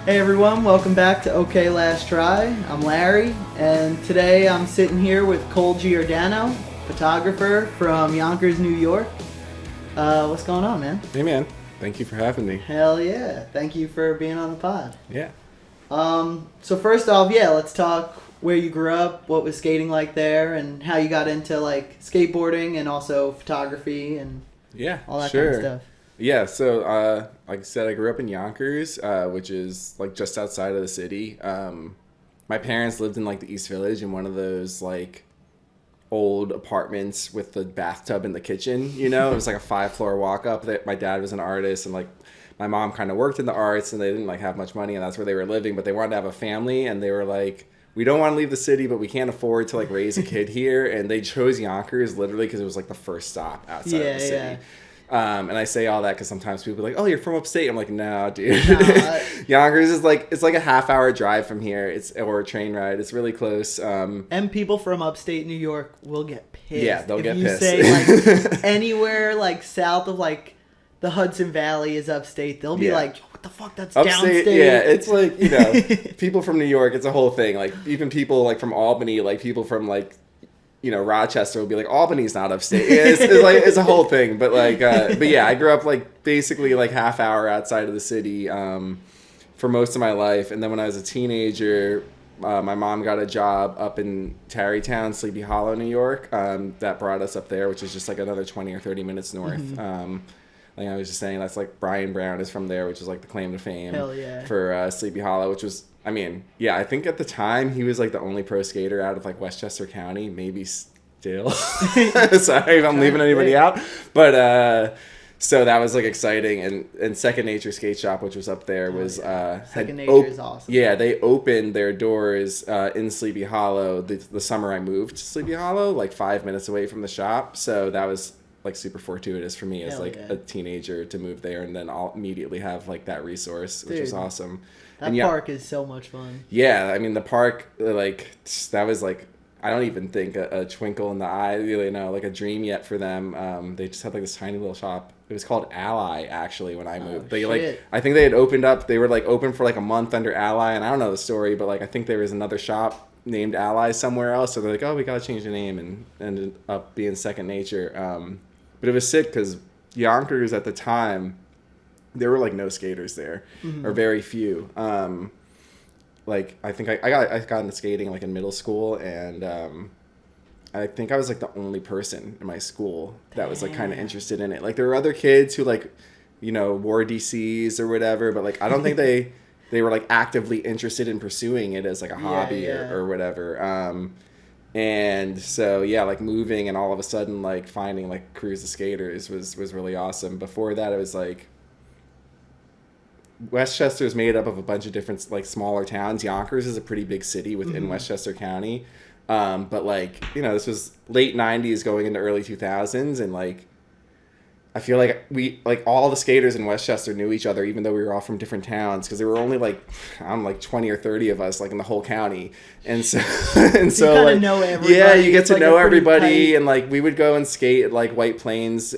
Hey everyone, welcome back to OK Last Try. I'm Larry, and today I'm sitting here with Cole Giordano, photographer from Yonkers, New York. What's going on, man? Hey man, thank you for having me. Hell yeah. Thank you for being on the pod. Yeah. So first off, let's talk where you grew up, what was skating like there, and how you got into like skateboarding and also photography and all that kind of stuff. Yeah, so like I said, I grew up in Yonkers, which is like just outside of the city. My parents lived in like the East Village in one of those like old apartments with the bathtub in the kitchen, you know? It was like a 5-floor walk up. That my dad was an artist and like my mom kind of worked in the arts and they didn't like have much money and that's where they were living, but they wanted to have a family and they were like, we don't want to leave the city, but we can't afford to like raise a kid here. And they chose Yonkers literally because it was like the first stop outside of the city. Yeah. And I say all that because sometimes people are like, oh, you're from upstate. I'm like, no, dude. Yonkers is like, it's like a half-hour drive from here. Or a train ride. It's really close. And people from upstate New York will get pissed. Yeah, they'll get pissed. If you say like anywhere like south of like the Hudson Valley is upstate, they'll be like, what the fuck, that's upstate. Downstate. Yeah, it's like, you know, people from New York, it's a whole thing. Like even people like from Albany, like people from like, you know, Rochester will be like, Albany's not upstate. Yeah, it's like, it's a whole thing. But like, but yeah, I grew up like basically like half hour outside of the city for most of my life. And then when I was a teenager, my mom got a job up in Tarrytown, Sleepy Hollow, New York. That brought us up there, which is just like another 20 or 30 minutes north. Mm-hmm. Like I was just saying, that's like Brian Brown is from there, which is like the claim to fame for Sleepy Hollow, which was, I mean, yeah, I think at the time he was like the only pro skater out of like Westchester County, maybe still. Sorry if I'm leaving anybody out. But so that was like exciting. And Second Nature Skate Shop, which was up there, was Second Nature is awesome. Yeah, they opened their doors in Sleepy Hollow the summer I moved to Sleepy Hollow, like 5 minutes away from the shop. So that was like super fortuitous for me as like a teenager to move there and then I'll immediately have like that resource, which was awesome. That park is so much fun. Yeah, I mean the park, like that was like, I don't even think a twinkle in the eye, you know, like a dream yet for them. They just had like this tiny little shop. It was called Ally actually when I moved. They like, I think they had opened up. They were like open for like a month under Ally, and I don't know the story, but like I think there was another shop named Ally somewhere else. So they're like, oh, we gotta change the name, and ended up being Second Nature. But it was sick because Yonkers at the time, there were like no skaters there, or very few. Like I think I got into skating like in middle school, and I think I was like the only person in my school that was like kind of interested in it. Like there were other kids who like, you know, wore DCs or whatever, but like I don't think they were like actively interested in pursuing it as like a hobby or whatever. And so yeah, like moving and all of a sudden like finding like crews of skaters was really awesome. Before that, it was like Westchester is made up of a bunch of different like smaller towns. Yonkers is a pretty big city within Westchester County. But like, you know, this was late 90s going into early 2000s, and like I feel like we like all the skaters in Westchester knew each other, even though we were all from different towns, because there were only like like 20 or 30 of us like in the whole county, and so you like know everybody. Yeah, you get to know everybody, and like we would go and skate at like White Plains.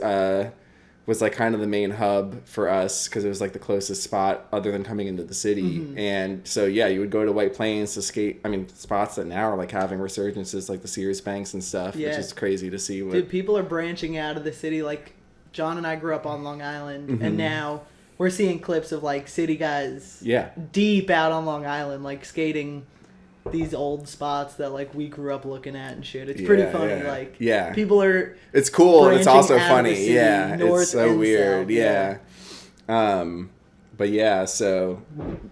Was like kind of the main hub for us because it was like the closest spot other than coming into the city. And so yeah, you would go to White Plains to skate. I mean, spots that now are like having resurgences like the Sears Banks and stuff, which is crazy to see. Dude, people are branching out of the city. Like John and I grew up on Long Island, and now we're seeing clips of like city guys deep out on Long Island, like skating these old spots that like we grew up looking at and shit. It's pretty funny. Like people are. It's cool and it's also funny. City, it's so weird. South, But yeah, so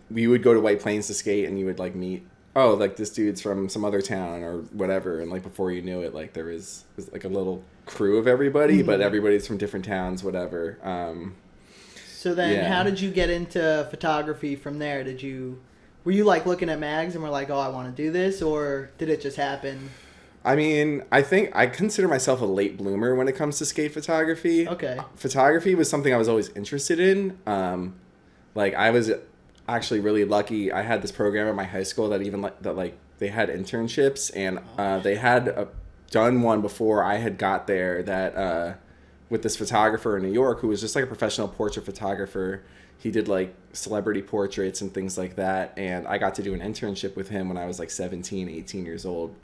we would go to White Plains to skate, and you would like meet. Oh, like this dude's from some other town or whatever, and like before you knew it, like there was like a little crew of everybody, but everybody's from different towns, whatever. So then, how did you get into photography from there? Were you like looking at mags and were like, oh, I want to do this, or did it just happen? I mean, I think I consider myself a late bloomer when it comes to skate photography. Okay. Photography was something I was always interested in. Like I was actually really lucky. I had this program at my high school that they had internships, and they had done one before I had got there that with this photographer in New York who was just like a professional portrait photographer. he did like celebrity portraits and things like that. And I got to do an internship with him when I was like 17, 18 years old.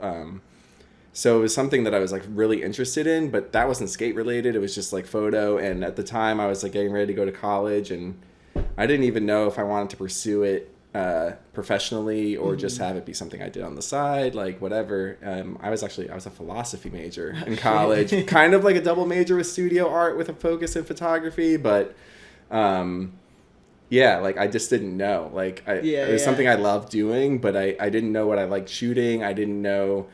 So it was something that I was like really interested in, but that wasn't skate related. It was just like photo. And at the time I was like getting ready to go to college, and I didn't even know if I wanted to pursue it professionally or just have it be something I did on the side, like whatever. I was a philosophy major in college, kind of like a double major with studio art with a focus in photography, but yeah, like I just didn't know. Like it was something I loved doing, but I didn't know what I liked shooting. I didn't know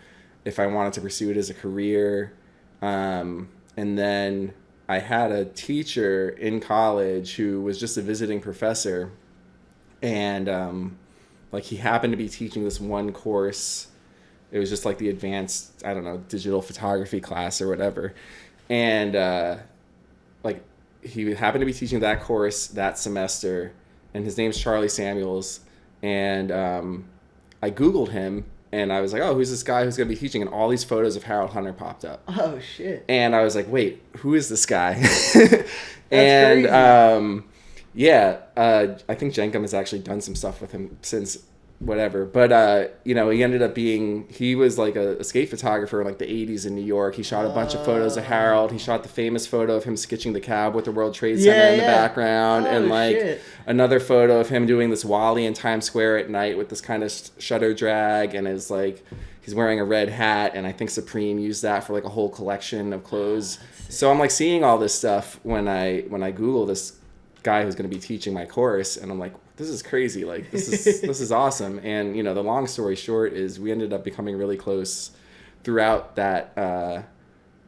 if I wanted to pursue it as a career. And then I had a teacher in college who was just a visiting professor, and like he happened to be teaching this one course. It was just like the advanced, I don't know, digital photography class or whatever. And like he happened to be teaching that course that semester, and his name's Charlie Samuels. And I Googled him, and I was like, oh, who's this guy who's going to be teaching? And all these photos of Harold Hunter popped up. Oh, shit. And I was like, wait, who is this guy? And crazy. Yeah, I think Jenkum has actually done some stuff with him since, whatever. But, you know, he was like a skate photographer in like the 80s in New York. He shot a bunch of photos of Harold. He shot the famous photo of him sketching the cab with the World Trade Center in the background. And like another photo of him doing this Wally in Times Square at night with this kind of shutter drag. And it's like, he's wearing a red hat. And I think Supreme used that for like a whole collection of clothes. So I'm like seeing all this stuff when I Google this guy who's going to be teaching my course, and I'm like, this is crazy, like this is awesome. And you know, the long story short is we ended up becoming really close throughout that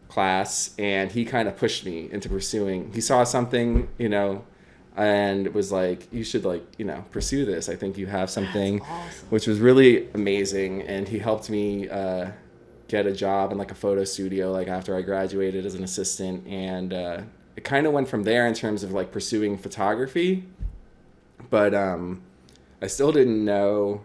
class, and he kind of pushed me into pursuing. He saw something, you know, and was like, you should like, you know, pursue this. I think you have something. That's awesome. Which was really amazing. And he helped me get a job in like a photo studio like after I graduated as an assistant, and it kind of went from there in terms of like pursuing photography, but I still didn't know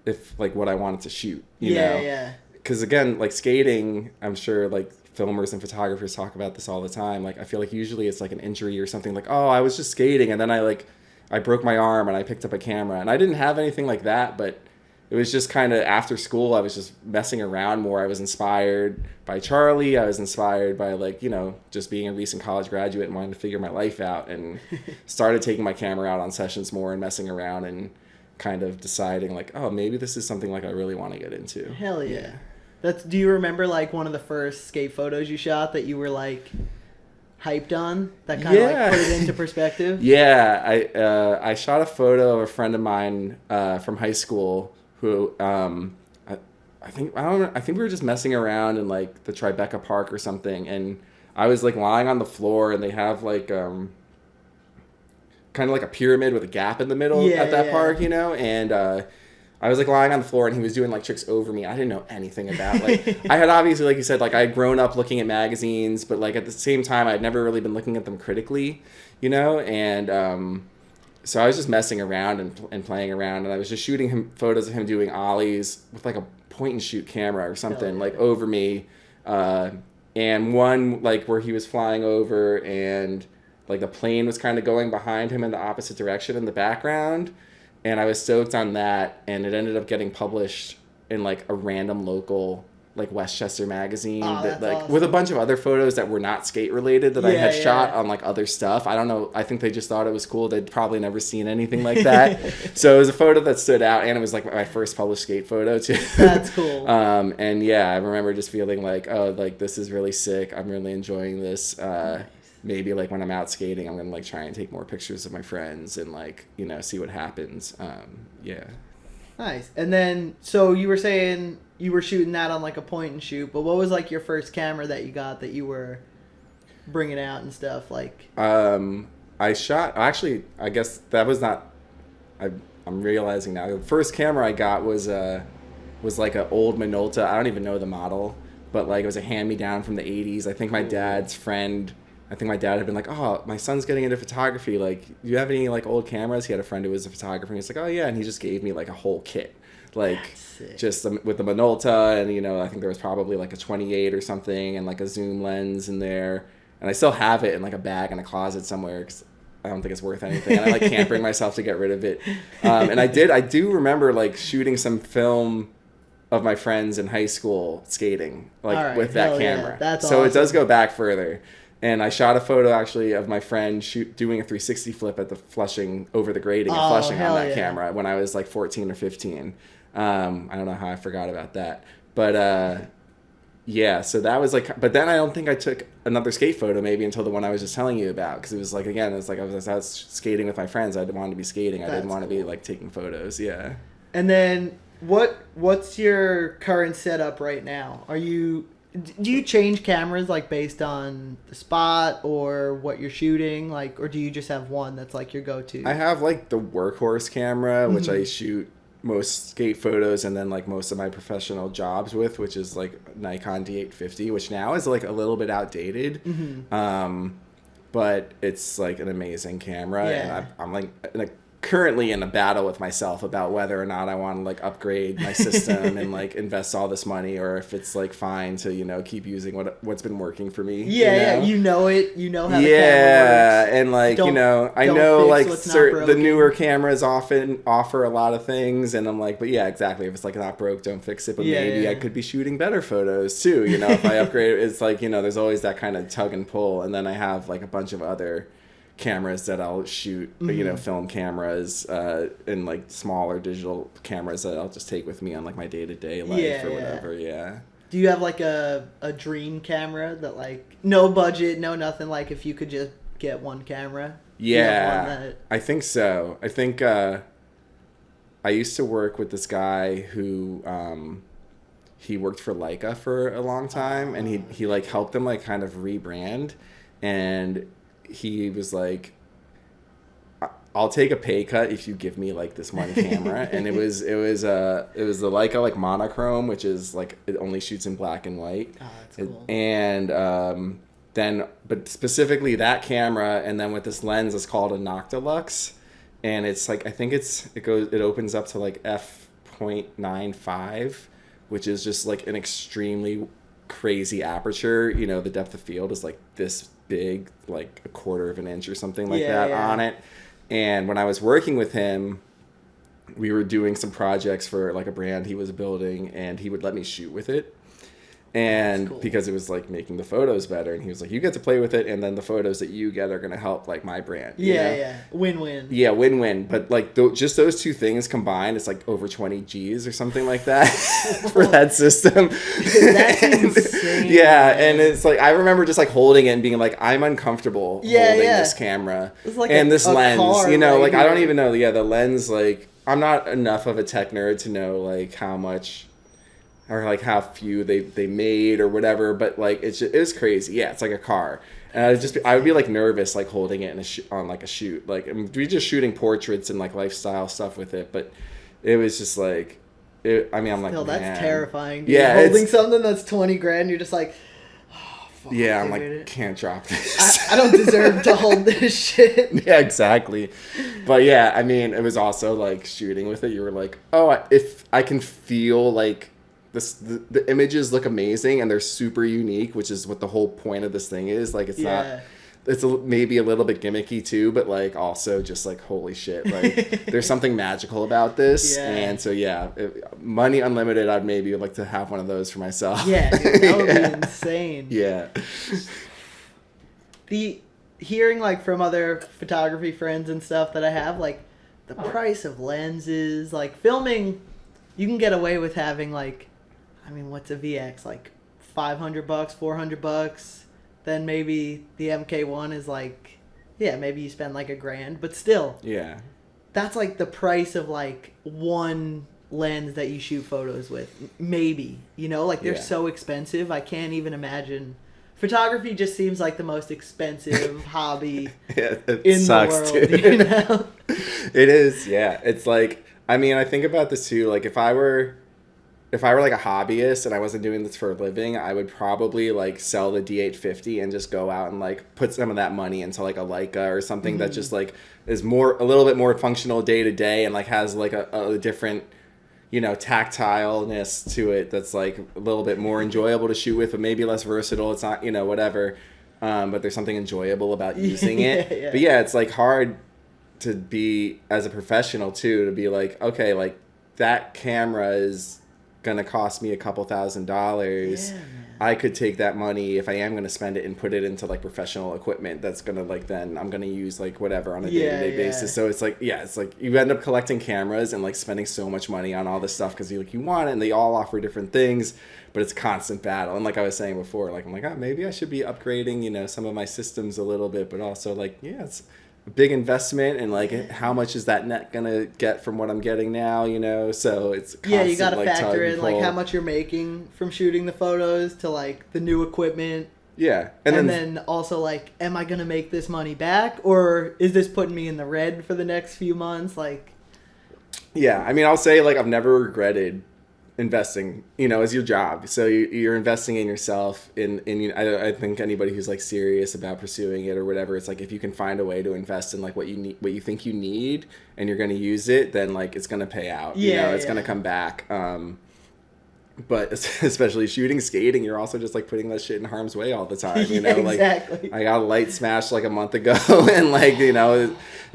if like what I wanted to shoot, you know? Yeah. Because again, like skating, I'm sure like filmers and photographers talk about this all the time. Like I feel like usually it's like an injury or something, like, oh, I was just skating and then I broke my arm and I picked up a camera, and I didn't have anything like that, but it was just kind of after school, I was just messing around more. I was inspired by Charlie. I was inspired by like, you know, just being a recent college graduate and wanting to figure my life out, and started taking my camera out on sessions more and messing around and kind of deciding like, oh, maybe this is something like I really want to get into. Hell yeah. Do you remember like one of the first skate photos you shot that you were like hyped on, that kind of like put it into perspective? Yeah. I shot a photo of a friend of mine from high school who I think we were just messing around in like the Tribeca Park or something, and I was like lying on the floor, and they have like kind of like a pyramid with a gap in the middle at that park, you know, and I was like lying on the floor, and he was doing like tricks over me. I didn't know anything about like I had obviously, like you said, like I had grown up looking at magazines, but like at the same time I'd never really been looking at them critically, you know, and so I was just messing around and playing around, and I was just shooting photos of him doing ollies with like a point and shoot camera or something like over me, and one like where he was flying over and like the plane was kind of going behind him in the opposite direction in the background, and I was stoked on that, and it ended up getting published in like a random local like Westchester magazine that like awesome. With a bunch of other photos that were not skate related that I had shot on like other stuff. I don't know. I think they just thought it was cool. They'd probably never seen anything like that. So it was a photo that stood out, and it was like my first published skate photo too. That's cool. And yeah, I remember just feeling like, oh, like this is really sick. I'm really enjoying this. Nice. Maybe like when I'm out skating, I'm gonna like try and take more pictures of my friends and like, you know, see what happens. Yeah. Nice. And then, so you were saying you were shooting that on like a point and shoot, but what was like your first camera that you got that you were bringing out and stuff like? I shot, actually, I guess that was not, I'm realizing now, the first camera I got was like an old Minolta. I don't even know the model, but like it was a hand-me-down from the 80s. I think my dad's friend, I think my dad had been like, oh, my son's getting into photography. Like, do you have any like old cameras? He had a friend who was a photographer, and he's like, oh yeah, and he just gave me like a whole kit, like just with the Minolta, and you know, I think there was probably like a 28 or something, and like a zoom lens in there, and I still have it in like a bag in a closet somewhere. 'Cause I don't think it's worth anything. And I like can't bring myself to get rid of it. And I do remember like shooting some film of my friends in high school skating, like with that camera. That's so awesome. It does go back further. And I shot a photo actually of my friend doing a 360 flip at the Flushing, over the grading at Flushing on that camera when I was like 14 or 15. I don't know how I forgot about that. But yeah, so that was like, but then I don't think I took another skate photo maybe until the one I was just telling you about. Because it was like, again, it's like I was skating with my friends. I wanted to be skating. I didn't want to be like taking photos. Yeah. And then what's your current setup right now? Do you change cameras like based on the spot or what you're shooting, like, or do you just have one that's like your go-to? I have like the workhorse camera, which I shoot most skate photos and then like most of my professional jobs with, which is like Nikon D850, which now is like a little bit outdated. But it's like an amazing camera. And I'm like currently in a battle with myself about whether or not I want to like upgrade my system and like invest all this money, or if it's like fine to, you know, keep using what's been working for me. You know how the camera works. And like, you know, I know like the newer cameras often offer a lot of things, and I'm like, but yeah, exactly, if it's like not broke, don't fix it. But maybe I could be shooting better photos too, you know, if I upgrade it. It's like, you know, there's always that kind of tug and pull. And then I have like a bunch of other cameras that I'll shoot, you know, film cameras, and like smaller digital cameras that I'll just take with me on like my day-to-day life or whatever. Do you have like a dream camera that like no budget, no nothing, like if you could just get one camera? I think so. I think I used to work with this guy who he worked for Leica for a long time, and he like helped them like kind of rebrand, and he was like, I'll take a pay cut if you give me like this one camera. And it was the Leica like monochrome, which is like it only shoots in black and white. Oh, that's cool. And then but specifically that camera, and then with this lens is called a Noctilux, and it's like I think it opens up to like f.95, which is just like an extremely crazy aperture. You know, the depth of field is like this big, like a quarter of an inch or something like that on it. And when I was working with him, we were doing some projects for like a brand he was building, and he would let me shoot with it. And cool. Because it was like making the photos better, and he was like, you get to play with it, and then the photos that you get are going to help like my brand. Win-win. Win-win. But like just those two things combined, it's like over 20 G's or something like that for that system. That's insane. And it's like I remember just like holding it and being like, I'm uncomfortable holding this camera like and this lens, you know, like I don't even know. The lens, like I'm not enough of a tech nerd to know like how much or like how few they made or whatever, but like it was crazy. It's like a car, and I would be like nervous like holding it on like a shoot. Like we just shooting portraits and like lifestyle stuff with it, but it was just like I'm like, that's terrifying. Dude. Holding something that's $20,000, you're just like, oh, fuck, I'm like, can't drop this. I don't deserve to hold this shit. Yeah, exactly. But yeah, I mean, it was also like shooting with it. You were like, oh, if I can feel like. The images look amazing, and they're super unique, which is what the whole point of this thing is. Like, it's maybe a little bit gimmicky too, but like also just like, holy shit, like there's something magical about this. And so money unlimited, I'd maybe like to have one of those for myself. Dude, that would be insane. The hearing like from other photography friends and stuff that I have, like the price of lenses, like filming, you can get away with having like, I mean, what's a VX? Like $500, $400. Then maybe the MK1 is like, maybe you spend like $1,000, but still. That's like the price of like one lens that you shoot photos with. Maybe, you know, like they're so expensive. I can't even imagine. Photography just seems like the most expensive hobby in the world. Dude. You know? It is. It's like, I mean, I think about this too. Like if I were like a hobbyist and I wasn't doing this for a living, I would probably like sell the D850 and just go out and like put some of that money into like a Leica or something that just like is a little bit more functional day to day and like has like a different, you know, tactileness to it that's like a little bit more enjoyable to shoot with, but maybe less versatile. It's not, you know, whatever. but there's something enjoyable about using it. But yeah, it's like hard to be as a professional too, to be like, okay, like that camera is gonna cost me a couple $1,000s. I could take that money if I am gonna spend it and put it into like professional equipment that's gonna like, then I'm gonna use like whatever on a day-to-day basis. So it's like, it's like you end up collecting cameras and like spending so much money on all this stuff because you want it, and they all offer different things, but it's a constant battle. And like I was saying before, like I'm like, maybe I should be upgrading, some of my systems a little bit, but also like, it's a big investment, and like how much is that net gonna get from what I'm getting now, so it's constant, you gotta like, factor in like how much you're making from shooting the photos to like the new equipment, and then also like, am I gonna make this money back, or is this putting me in the red for the next few months? Like, I mean, I'll say like I've never regretted investing, as your job. So you're investing in yourself. I think anybody who's like serious about pursuing it or whatever, it's like if you can find a way to invest in like what you need, what you think you need, and you're going to use it, then like it's going to pay out. It's going to come back. But especially shooting skating, you're also just like putting that shit in harm's way all the time. Exactly. Like I got a light smashed like a month ago, and like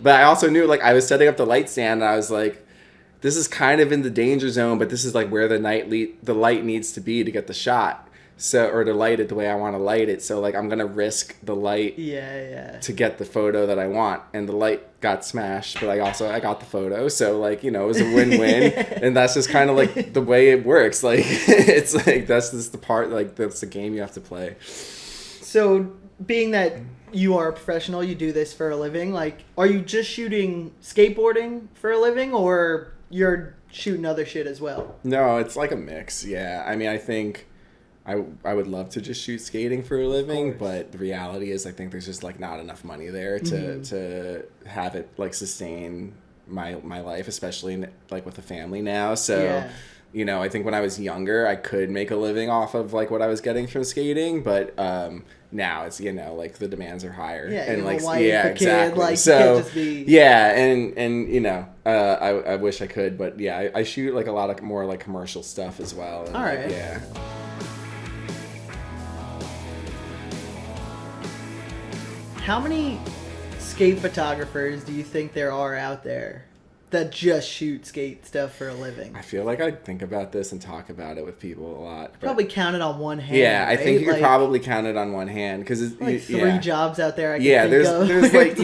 but I also knew like I was setting up the light stand, and I was like, this is kind of in the danger zone, but this is like where the light needs to be to get the shot. So, or to light it the way I want to light it. So like I'm going to risk the light to get the photo that I want. And the light got smashed, but I got the photo. So like, it was a win-win. And that's just kind of like the way it works. Like, it's like, that's just the part, like that's the game you have to play. So being that you are a professional, you do this for a living, like, are you just shooting skateboarding for a living, or you're shooting other shit as well? No, it's like a mix. I mean, I think I would love to just shoot skating for a living, but the reality is I think there's just like not enough money there to have it like sustain my life, especially like with a family now. So I think when I was younger I could make a living off of like what I was getting from skating, but now it's like the demands are higher, and like exactly. Like, so just be... and I wish I could, but I shoot like a lot of more like commercial stuff as well. And, all right. How many skate photographers do you think there are out there that just shoot skate stuff for a living? I feel like I think about this and talk about it with people a lot. Probably count it on one hand. Yeah, right? I think you could probably count it on one hand, because it's like three jobs out there. There's like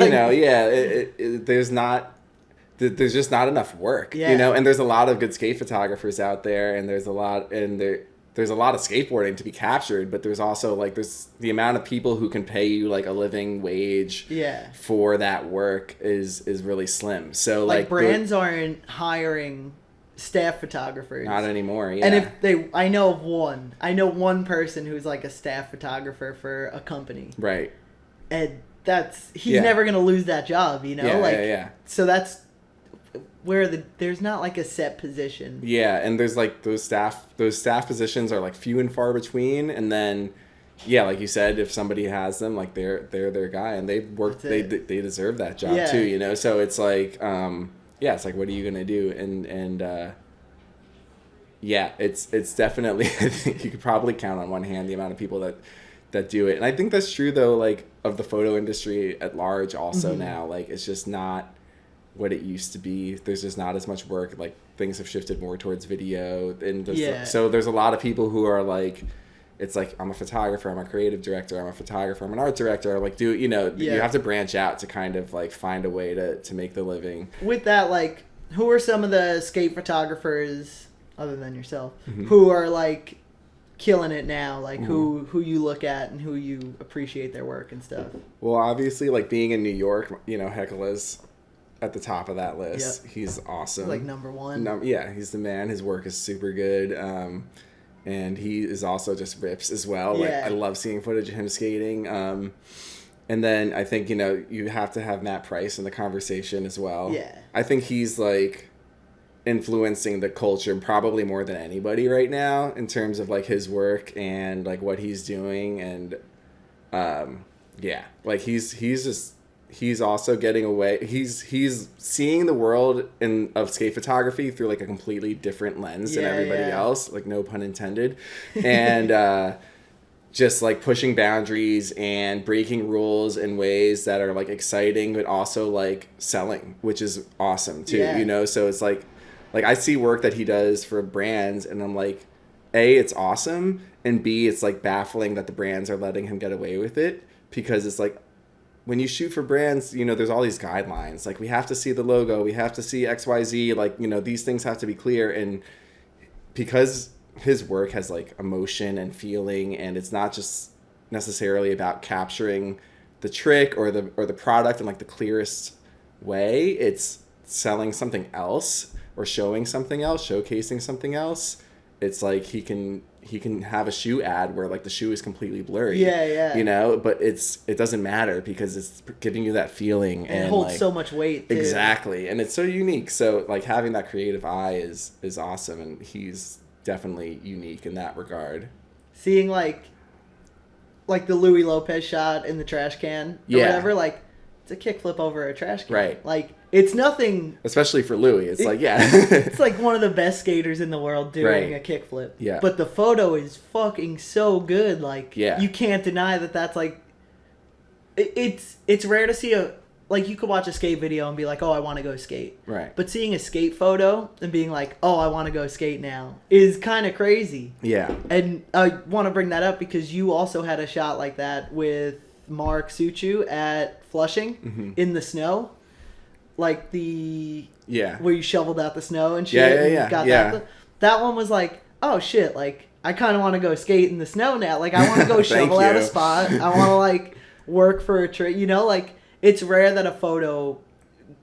there's just not enough work. And there's a lot of good skate photographers out there, and there's a lot of skateboarding to be captured, but there's also like there's the amount of people who can pay you like a living wage for that work is really slim. So like brands aren't hiring staff photographers. Not anymore, And I know one person who's like a staff photographer for a company. Right. And he's never going to lose that job, So that's where there's not like a set position. And there's like those staff positions are like few and far between, and then like you said, if somebody has them, like they're their guy, and they deserve that job too, so it's like it's like, what are you gonna do? And it's definitely, I think you could probably count on one hand the amount of people that do it. And I think that's true though, like of the photo industry at large also. Now, like it's just not what it used to be. There's just not as much work. Like things have shifted more towards video, and so there's a lot of people who are like, it's like, I'm a photographer, I'm a creative director, I'm a photographer, I'm an art director. Like you have to branch out to kind of like find a way to make the living. With that, like, who are some of the skate photographers other than yourself who are like killing it now, like who you look at and who you appreciate their work and stuff? Well, obviously, like being in New York, Hecola's at the top of that list. Yep. He's awesome. Like number one. He's the man. His work is super good. And he is also just rips as well. Like I love seeing footage of him skating. And then I think, you have to have Matt Price in the conversation as well. Yeah. I think he's like influencing the culture probably more than anybody right now in terms of like his work and like what he's doing. And like he's also getting away. He's seeing the world of skate photography through like a completely different lens than everybody else. Like, no pun intended. And just like pushing boundaries and breaking rules in ways that are like exciting, but also like selling, which is awesome too. You know, so it's like I see work that he does for brands, and I'm like, A, it's awesome, and B, it's like baffling that the brands are letting him get away with it, because it's like, when you shoot for brands, you know, there's all these guidelines. Like, we have to see the logo, we have to see XYZ, like, you know, these things have to be clear. And because his work has like emotion and feeling, and it's not just necessarily about capturing the trick or the product in like the clearest way, it's selling something else or showing something else, showcasing something else. It's like he can have a shoe ad where like the shoe is completely blurry. Yeah. You know, but it doesn't matter because it's giving you that feeling, and it holds like, so much weight too. Exactly. And it's so unique. So like having that creative eye is awesome, and he's definitely unique in that regard. Seeing like the Louis Lopez shot in the trash can or whatever, like, it's a kickflip over a trash can. Right. Like, it's nothing. Especially for Louis. It's like, it's like one of the best skaters in the world doing a kickflip. Yeah. But the photo is fucking so good. Like, yeah. You can't deny that that's like, it's rare to see like, you could watch a skate video and be like, oh, I want to go skate. Right. But seeing a skate photo and being like, oh, I want to go skate now is kind of crazy. Yeah. And I want to bring that up because you also had a shot like that with Mark Suchu at Flushing in the snow. Like where you shoveled out the snow and shit. Yeah. That one was like, oh shit, like, I kind of want to go skate in the snow now. Like, I want to go shovel out a spot. I want to like work for a trick, you know, like, it's rare that a photo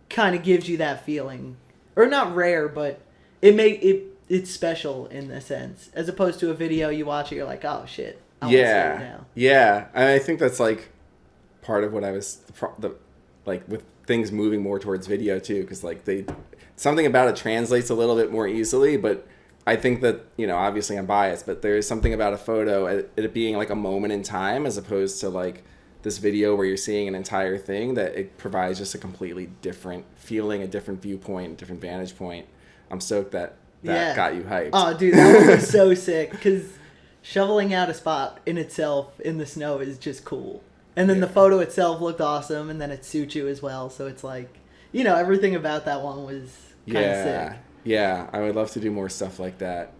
kind of gives you that feeling. Or not rare, but it's special in a sense. As opposed to a video you watch it, you're like, oh shit, I want to see it now. Yeah. I think that's like part of what I was like with things moving more towards video too, because like something about it translates a little bit more easily. But I think that, you know, obviously I'm biased, but there is something about a photo, it being like a moment in time, as opposed to like this video where you're seeing an entire thing, that it provides just a completely different feeling, a different viewpoint, a different vantage point. I'm stoked that got you hyped. Oh, dude, that one was so sick, because shoveling out a spot in itself in the snow is just cool. And then the photo itself looked awesome, and then it's Suchu as well, so it's like, you know, everything about that one was kind of sick. Yeah, I would love to do more stuff like that.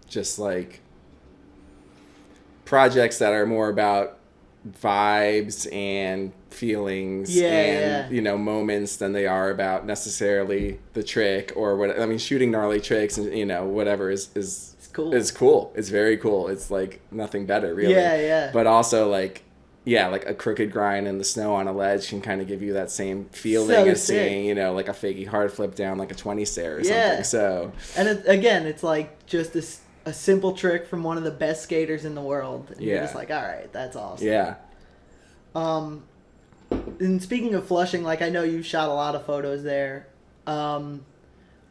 Just like projects that are more about vibes and feelings you know, moments than they are about necessarily the trick or what. I mean, shooting gnarly tricks and, you know, whatever is cool. It's cool. It's very cool. It's like nothing better, really. Yeah. But also like, like a crooked grind in the snow on a ledge can kind of give you that same feeling as seeing, you know, like a fakey hard flip down like a 20 stair or something. So, and it's like just a simple trick from one of the best skaters in the world. And you're just like, all right, that's awesome. Yeah. And speaking of Flushing, like, I know you've shot a lot of photos there. Are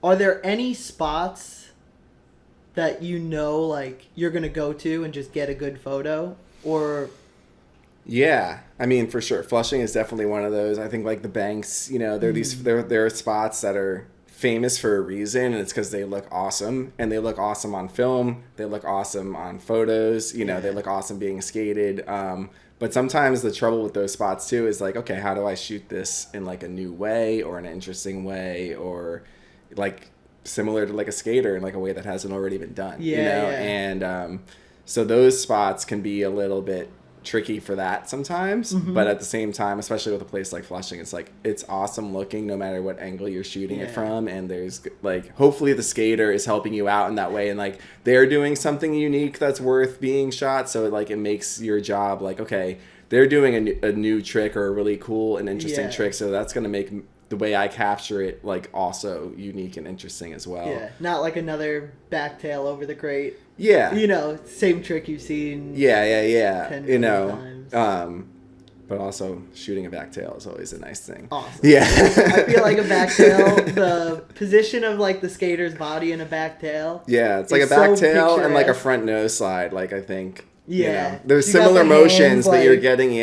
there any spots that you know, like, you're going to go to and just get a good photo? Or... Yeah, I mean, for sure. Flushing is definitely one of those. I think like the banks, you know, there are spots that are famous for a reason, and it's because they look awesome, and they look awesome on film. They look awesome on photos. You know, they look awesome being skated. But sometimes the trouble with those spots too is like, okay, how do I shoot this in like a new way or an interesting way, or like similar to like a skater in like a way that hasn't already been done. Yeah, you know? And so those spots can be a little bit tricky for that sometimes, but at the same time, especially with a place like Flushing, it's like, it's awesome looking no matter what angle you're shooting it from, and there's like, hopefully the skater is helping you out in that way, and like they're doing something unique that's worth being shot, so like it makes your job like, okay, they're doing a new trick or a really cool and interesting trick, so that's going to make the way I capture it like also unique and interesting as well. Yeah, not like another backtail over the crate. Yeah. You know, same trick you've seen. Yeah. 10 you know, times. But also shooting a backtail is always a nice thing. Awesome. Yeah. I feel like a backtail, the position of like the skater's body in a backtail. Yeah, it's like a backtail and like a front nose slide. Like, I think, you know, there's similar motions, but you're getting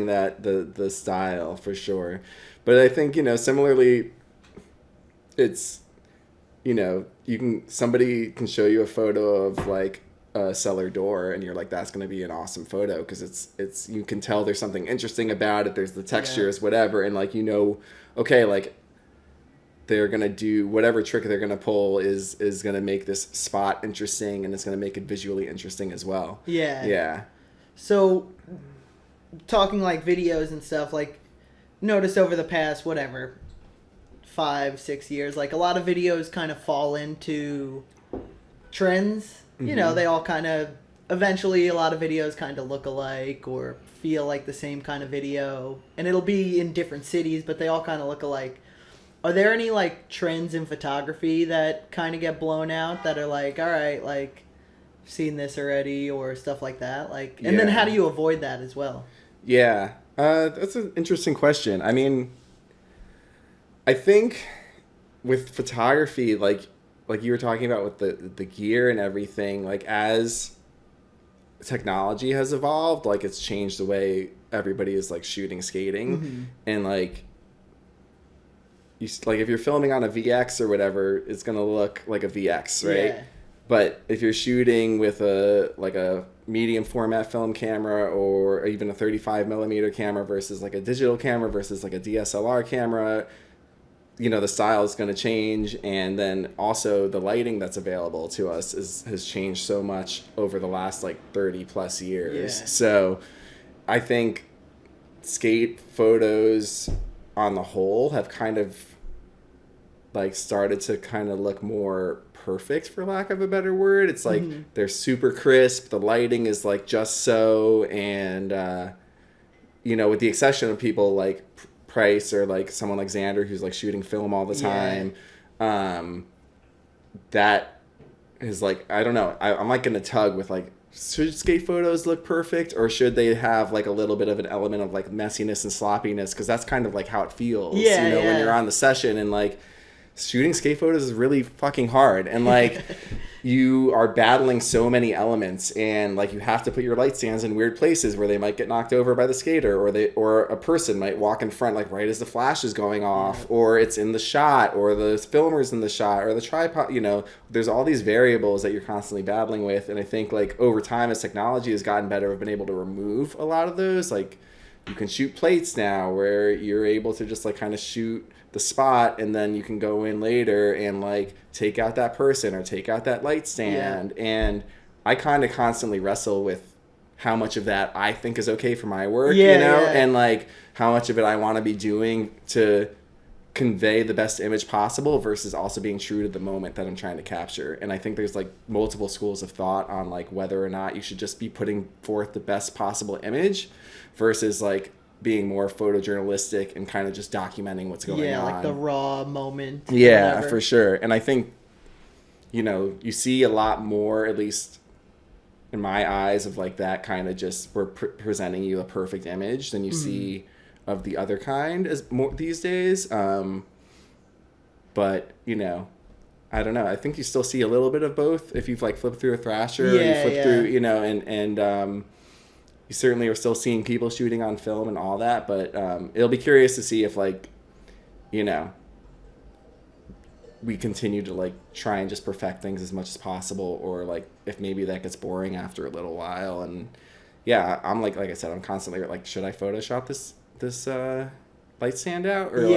that, the style for sure. But I think, you know, similarly, it's, you know, somebody can show you a photo of like cellar door, and you're like, that's going to be an awesome photo because it's you can tell there's something interesting about it. There's the textures, whatever, and like, okay, like they're going to do whatever trick they're going to pull is going to make this spot interesting, and it's going to make it visually interesting as well. Yeah. So talking like videos and stuff, like noticed over the past 5-6 years, like a lot of videos kind of fall into trends. They all kind of, eventually a lot of videos kind of look alike or feel like the same kind of video, and it'll be in different cities, but they all kind of look alike. Are there any like trends in photography that kind of get blown out that are like, all right, like I've seen this already, or stuff like that? Like, and then how do you avoid that as well? Yeah, that's an interesting question. I mean, I think with photography, like you were talking about with the gear and everything, like as technology has evolved, like it's changed the way everybody is like shooting skating, and like if you're filming on a VX or whatever, it's gonna look like a VX, right? Yeah. But if you're shooting with a medium format film camera or even a 35 millimeter camera versus like a digital camera versus like a DSLR camera, the style is going to change, and then also the lighting that's available to us has changed so much over the last like 30 plus years. Yeah. So I think skate photos on the whole have kind of like started to kind of look more perfect, for lack of a better word. It's like they're super crisp, the lighting is like just so, and with the exception of people like Price or like someone like Xander who's like shooting film all the time, that is like, I don't know, I'm like gonna tug with like, should skate photos look perfect, or should they have like a little bit of an element of like messiness and sloppiness, because that's kind of like how it feels when you're on the session, and like shooting skate photos is really fucking hard, and like you are battling so many elements, and like you have to put your light stands in weird places where they might get knocked over by the skater, or a person might walk in front like right as the flash is going off, or it's in the shot, or the filmer's in the shot, or the tripod. There's all these variables that you're constantly battling with, and I think like over time as technology has gotten better, we've been able to remove a lot of those. Like you can shoot plates now where you're able to just like kind of shoot the spot, and then you can go in later and like take out that person or take out that light stand. And I kind of constantly wrestle with how much of that I think is okay for my work, and like how much of it I want to be doing to convey the best image possible versus also being true to the moment that I'm trying to capture. And I think there's like multiple schools of thought on like whether or not you should just be putting forth the best possible image versus like being more photojournalistic and kind of just documenting what's going on. Yeah, like the raw moment. Yeah, for sure. And I think, you see a lot more, at least in my eyes, of like that kind of just we're presenting you a perfect image than you see of the other kind as more these days. But, I don't know. I think you still see a little bit of both if you've like flipped through a Thrasher or you flip through, and you certainly are still seeing people shooting on film and all that, but it'll be curious to see if like, we continue to like try and just perfect things as much as possible, or like if maybe that gets boring after a little while. And I'm like I said, I'm constantly like, should I Photoshop this light stand out? Or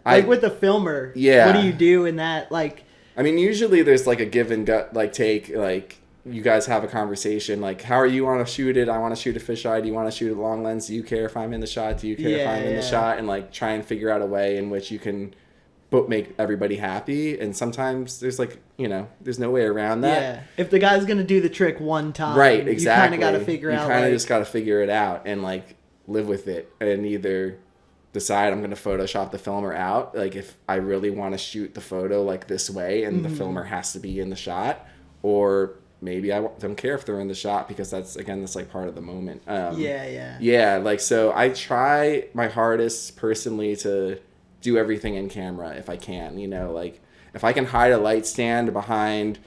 like with the filmer, what do you do in that? Like, I mean, usually there's like a give and gut like take, like you guys have a conversation like, how are you want to shoot it? I want to shoot a fisheye. Do you want to shoot a long lens? Do you care if I'm in the shot? Do you care if I'm in the shot? And like try and figure out a way in which you can both make everybody happy. And sometimes there's like, there's no way around that. Yeah. If the guy's going to do the trick one time, right, exactly. You kind of got to figure out. You kind of just got to figure it out and like live with it, and either decide I'm going to Photoshop the filmer out. Like if I really want to shoot the photo like this way and the filmer has to be in the shot, or maybe I don't care if they're in the shot because that's like part of the moment. Yeah. Like, so I try my hardest personally to do everything in camera if I can, like if I can hide a light stand behind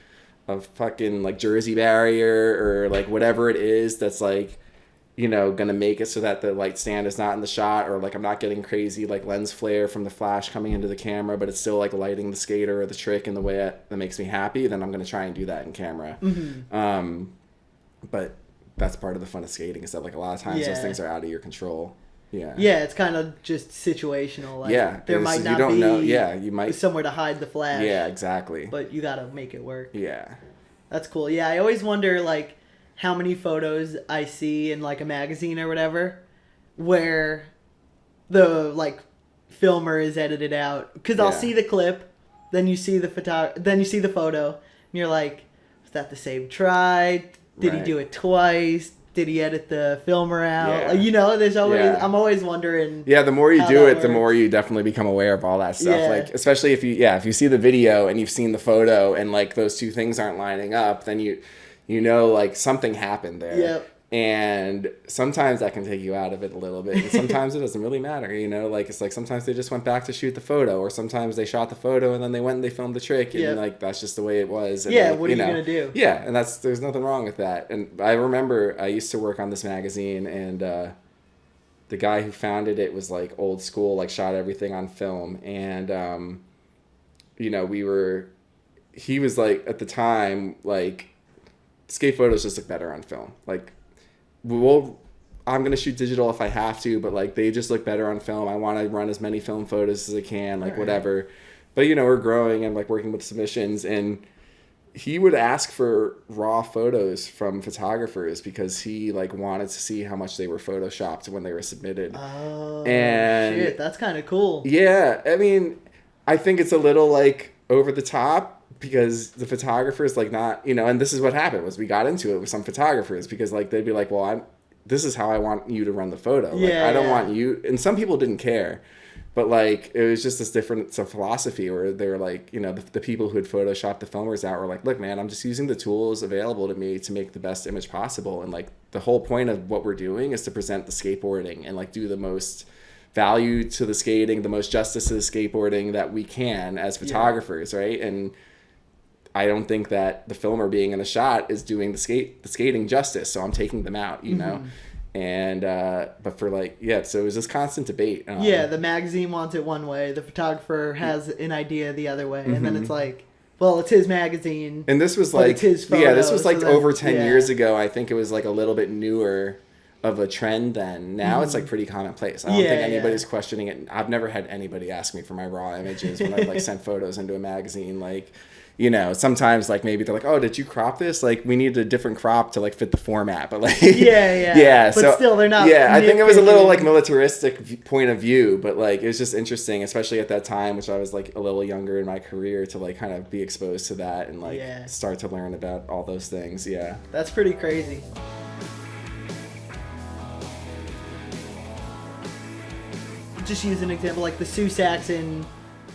a fucking like jersey barrier or like whatever it is that's like gonna make it so that the light stand is not in the shot, or like I'm not getting crazy like lens flare from the flash coming into the camera, but it's still like lighting the skater or the trick in the way that makes me happy, then I'm gonna try and do that in camera. But that's part of the fun of skating, is that like a lot of times those things are out of your control. Yeah, it's kind of just situational. Like, there might not you might somewhere to hide the flash. Yeah, exactly. But you gotta make it work. Yeah, that's cool. Yeah, I always wonder like how many photos I see in like a magazine or whatever where the like filmer is edited out, because I'll see the clip, then you see the photo, and you're like, was that the same try? Did he do it twice? Did he edit the filmer out? Like, there's always I'm always wondering. Yeah, the more you do it, the more you definitely become aware of all that stuff. Yeah. Like, especially if you see the video and you've seen the photo and like those two things aren't lining up, then like something happened there. Yep. And sometimes that can take you out of it a little bit. And sometimes it doesn't really matter, like it's like sometimes they just went back to shoot the photo, or sometimes they shot the photo and then they went and they filmed the trick, and like that's just the way it was. And like, what are you gonna do? Yeah, and there's nothing wrong with that. And I remember I used to work on this magazine, and the guy who founded it was like old school, like shot everything on film. And he was like, at the time, like skate photos just look better on film. Like, I'm going to shoot digital if I have to, but like they just look better on film. I want to run as many film photos as I can, like whatever. But we're growing and like working with submissions, and he would ask for raw photos from photographers because he like wanted to see how much they were photoshopped when they were submitted. Oh, and shit, that's kind of cool. Yeah, I mean, I think it's a little like over the top, because the photographers like not, and this is what happened was we got into it with some photographers because like they'd be like, well, this is how I want you to run the photo. Like, I don't want you, and some people didn't care, but like it was just this difference of philosophy where they were like, the people who had photoshopped the filmers out were like, look, man, I'm just using the tools available to me to make the best image possible, and like the whole point of what we're doing is to present the skateboarding and like do the most value to the skating, the most justice to the skateboarding that we can as photographers, right? And I don't think that the filmer being in the shot is doing the skating justice, so I'm taking them out, know. And but for like so it was this constant debate. The magazine wants it one way, the photographer has an idea the other way, and then it's like, well, it's his magazine, and this was like it's his photo, this was like over 10 years ago. I think it was like a little bit newer of a trend then. Now it's like pretty commonplace. I don't think anybody's questioning it. I've never had anybody ask me for my raw images when I like sent photos into a magazine. Like, sometimes like maybe they're like, oh, did you crop this? Like we need a different crop to like fit the format, but like but so still they're not. I think it was a little like militaristic point of view, but like it was just interesting, especially at that time, which I was like a little younger in my career, to like kind of be exposed to that and like start to learn about all those things. That's pretty crazy. Just use an example like the Sue Saxon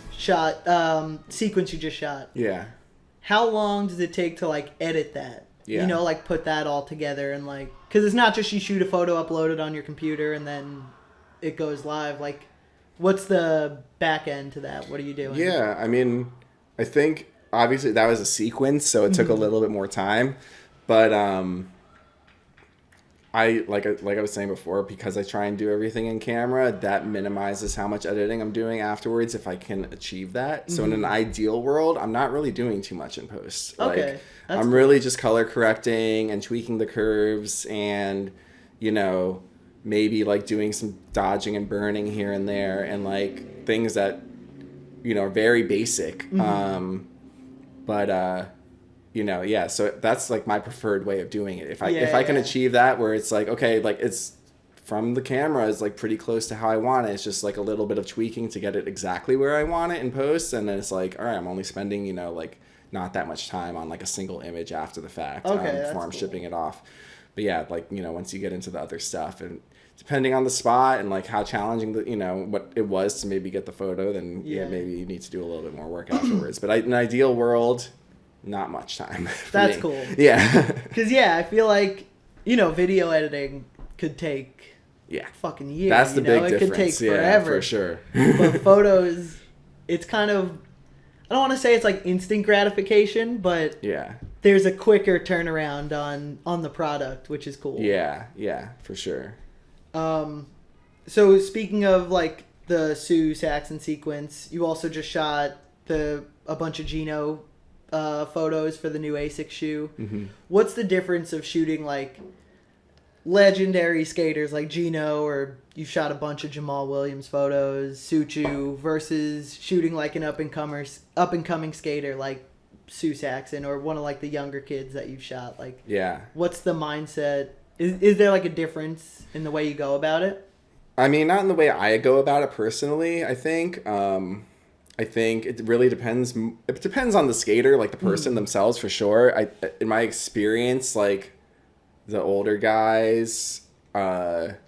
shot sequence you just shot. How long does it take to like edit that? Like put that all together, and like, because it's not just you shoot a photo, upload it on your computer, and then it goes live. Like, what's the back end to that? What are you doing? I mean, I think obviously that was a sequence, so it took a little bit more time, but I like I was saying before, because I try and do everything in camera, that minimizes how much editing I'm doing afterwards if I can achieve that. So in an ideal world, I'm not really doing too much in post. Okay. Like, I'm really just color correcting and tweaking the curves and, maybe like doing some dodging and burning here and there, and like things that, are very basic. So that's like my preferred way of doing it. If I can achieve that, where it's like, okay, like it's from the camera is like pretty close to how I want it. It's just like a little bit of tweaking to get it exactly where I want it in post. And then it's like, all right, I'm only spending, like not that much time on like a single image after the fact before I'm shipping it off. But like, once you get into the other stuff, and depending on the spot and like how challenging what it was to maybe get the photo, then maybe you need to do a little bit more work afterwards. But in an ideal world, not much time. That's cool. Because I feel like video editing could take fucking years. That's the big difference. It could take forever for sure. But photos, it's kind of, I don't want to say it's like instant gratification, but there's a quicker turnaround on the product, which is cool. Yeah, for sure. So speaking of like the Sue Saxon sequence, you also just shot a bunch of Gino photos for the new ASICS shoe. Mm-hmm. What's the difference of shooting like legendary skaters like Gino, or you shot a bunch of Jamal Williams photos, Suchu, versus shooting like an up and coming skater like Sue Saxon, or one of like the younger kids that you've shot? Like, what's the mindset? Is there like a difference in the way you go about it? I mean, not in the way I go about it personally. I think it really depends. It depends on the skater, like the person themselves, for sure. In my experience, like the older guys are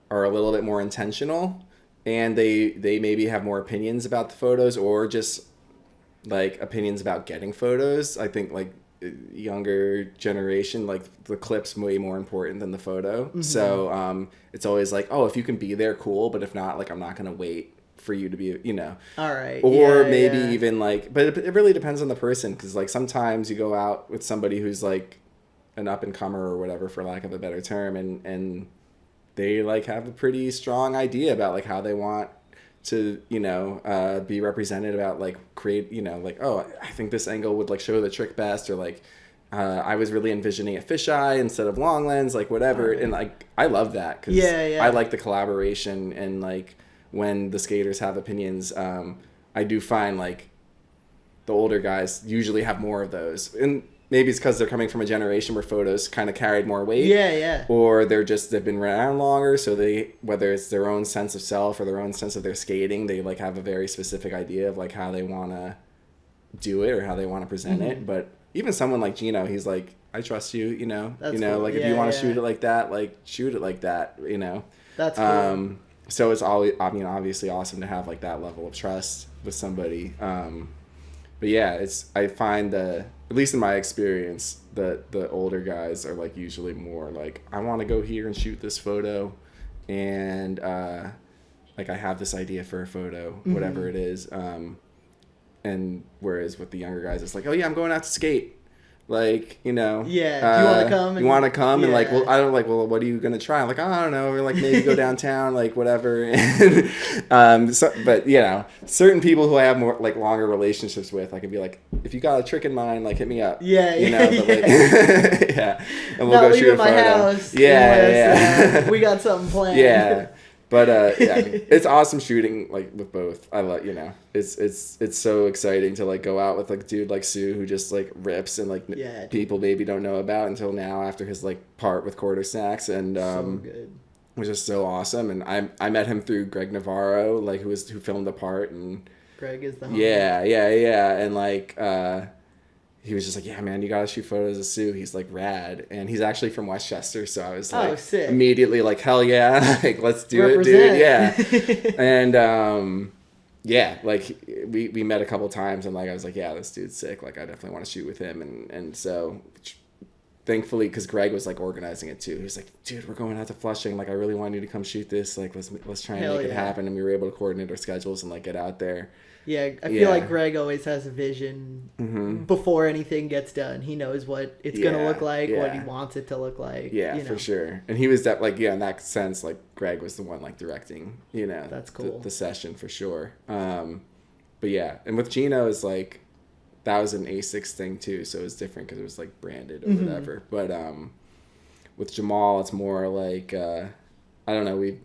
a little bit more intentional, and they maybe have more opinions about the photos, or just like opinions about getting photos. I think like younger generation, like the clip's way more important than the photo. Mm-hmm. So it's always like, oh, if you can be there, cool, but if not, like I'm not gonna wait for you to be, all right, or maybe even like, but it really depends on the person, because like sometimes you go out with somebody who's like an up and comer or whatever, for lack of a better term, and they like have a pretty strong idea about like how they want to be represented, about like create, like, oh, I think this angle would like show the trick best, or like I was really envisioning a fisheye instead of long lens, like whatever. And like I love that, because I like the collaboration, and like when the skaters have opinions, I do find like the older guys usually have more of those, and maybe it's because they're coming from a generation where photos kind of carried more weight. Or they've been around longer, so they, whether it's their own sense of self or their own sense of their skating, they like have a very specific idea of like how they want to do it or how they want to present it. But even someone like Gino, he's like, I trust you, That's cool. Like if you want to shoot it like that, like shoot it like that, That's cool. So it's always, I mean, obviously awesome to have like that level of trust with somebody. But yeah, I find that, at least in my experience, that the older guys are like usually more like, I want to go here and shoot this photo, and like I have this idea for a photo, whatever it is. And whereas with the younger guys, it's like, oh yeah, I'm going out to skate. Like, do you want to come? You want to come? And like, well, I don't like, well, what are you going to try? I'm like, oh, I don't know. Or like maybe go downtown, like whatever. And, but certain people who I have more like longer relationships with, I can be like, if you got a trick in mind, like hit me up. But like, and we'll go shoot a photo. House, we got something planned. But it's awesome shooting like with both. I love, it's so exciting to like go out with like a dude like Sue, who just like rips, and like people maybe don't know about until now after his like part with Quarter Snacks, and so good. Was just so awesome. And I met him through Greg Navarro, like who filmed the part, and Greg is the homie. And like he was just like, yeah, man, you gotta shoot photos of Sue. He's like rad, and he's actually from Westchester, so I was like, sick. Immediately like, hell yeah, like let's do it, dude. Yeah. And like we met a couple times, and like I was like, yeah, this dude's sick. Like I definitely want to shoot with him, and so thankfully, because Greg was like organizing it too. He was like, dude, we're going out to Flushing. Like I really want you to come shoot this. Like let's try and make it happen. And we were able to coordinate our schedules and like get out there. Yeah, I feel like Greg always has a vision before anything gets done. He knows what it's going to look like, what he wants it to look like. Yeah, for sure. And he was that, like, in that sense, like, Greg was the one, like, directing, That's cool. The session for sure. But yeah, and with Gino, is like, that was an ASICS thing too, so it was different because it was, like, branded or whatever. But with Jamal, it's more like, I don't know, we've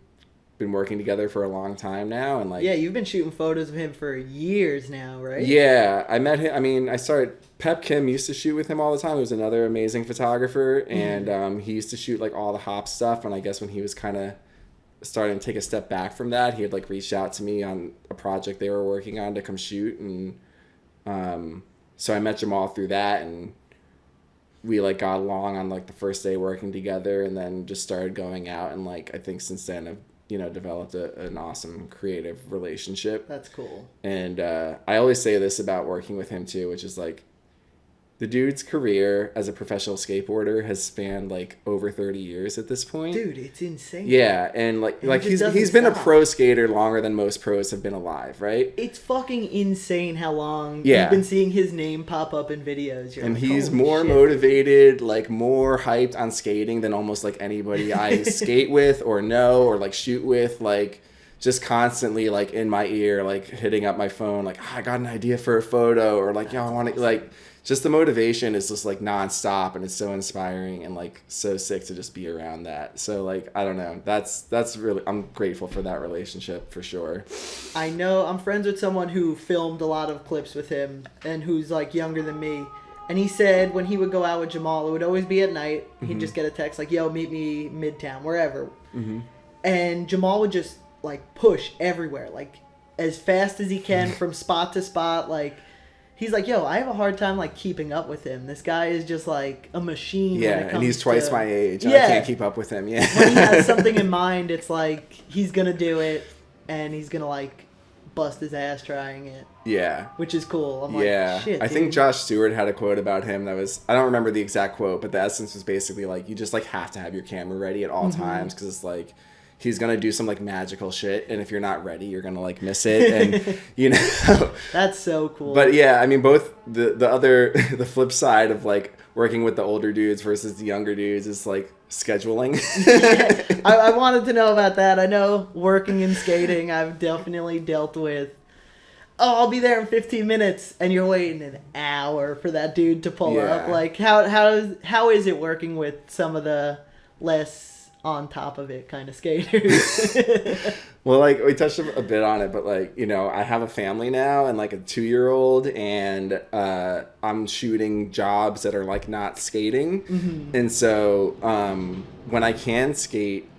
been working together for a long time now, and like you've been shooting photos of him for years now, right? I met him, I mean, I started, Pep Kim used to shoot with him all the time. He was another amazing photographer, and he used to shoot like all the hop stuff, and I guess when he was kind of starting to take a step back from that, he had like reached out to me on a project they were working on to come shoot, and so I met Jamal through that, and we like got along on like the first day working together, and then just started going out, and like I think since then I've developed an awesome creative relationship. That's cool. And I always say this about working with him too, which is like, the dude's career as a professional skateboarder has spanned like over 30 years at this point. Dude, it's insane. Yeah, and he's been a pro skater longer than most pros have been alive, right? It's fucking insane how long you've been seeing his name pop up in videos. And he's more motivated, like more hyped on skating than almost like anybody I skate with or know or like shoot with, like just constantly like in my ear, like hitting up my phone, like, I got an idea for a photo, or like, I want to, like, just the motivation is just like nonstop, and it's so inspiring and like so sick to just be around that. So like, I don't know, that's really, I'm grateful for that relationship for sure. I know I'm friends with someone who filmed a lot of clips with him and who's like younger than me. And he said when he would go out with Jamal, it would always be at night. He'd just get a text like, yo, meet me Midtown, wherever. And Jamal would just like push everywhere, like as fast as he can from spot to spot. Like, he's like, yo, I have a hard time like keeping up with him. This guy is just like a machine. Yeah, and he's twice my age. And I can't keep up with him. Yeah. When he has something in mind, it's like he's gonna do it, and he's gonna like bust his ass trying it. Yeah. Which is cool. I'm like, shit, I think Josh Stewart had a quote about him that was, I don't remember the exact quote, but the essence was basically like, you just like have to have your camera ready at all times, because it's like, he's gonna do some like magical shit, and if you're not ready, you're gonna like miss it, and you know. That's so cool. But yeah, I mean, both the flip side of like working with the older dudes versus the younger dudes is like scheduling. I wanted to know about that. I know working in skating, I've definitely dealt with, I'll be there in 15 minutes, and you're waiting an hour for that dude to pull up. Like, how is it working with some of the less on top of it kind of skaters? Well, like, we touched a bit on it, but like, you know, I have a family now and like a 2-year-old, and I'm shooting jobs that are like not skating. And so when I can skate,